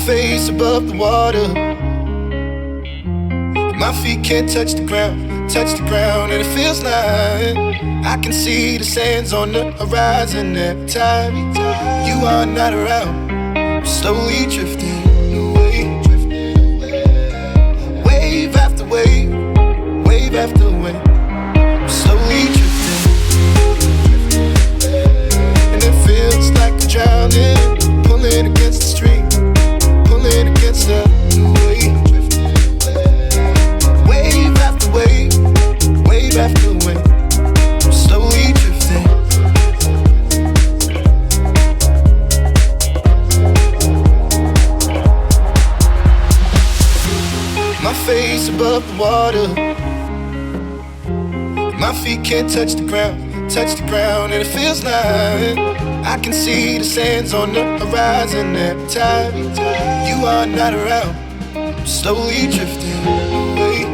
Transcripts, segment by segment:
face above the water. My feet can't touch the ground, and it feels like I can see the sands on the horizon every time you are not around. I'm slowly drifting away, wave after wave, wave after wave. I'm slowly drifting, and it feels like I'm drowning, pulling against the stream, pulling against the wave. Wave after wave, wave after wave, I'm slowly drifting. My face above the water, my feet can't touch the ground, and it feels like I can see the sands on the horizon every time you are not around. I'm slowly drifting away,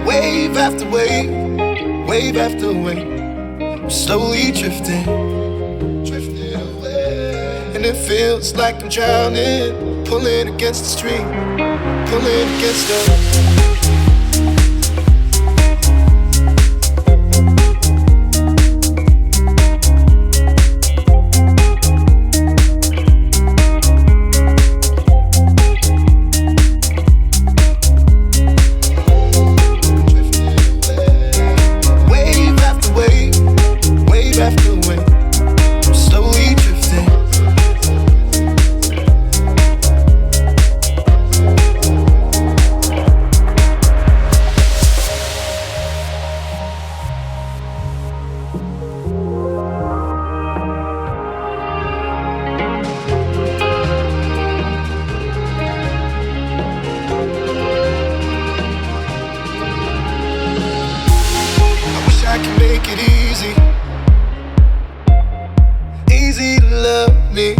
wave after wave, wave after wave. I'm slowly drifting, and it feels like I'm drowning, pulling against the stream, pulling against the. I can make it easy to love me.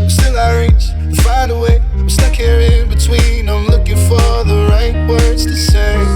Still I reach to find a way. I'm stuck here in between. I'm looking for the right words to say.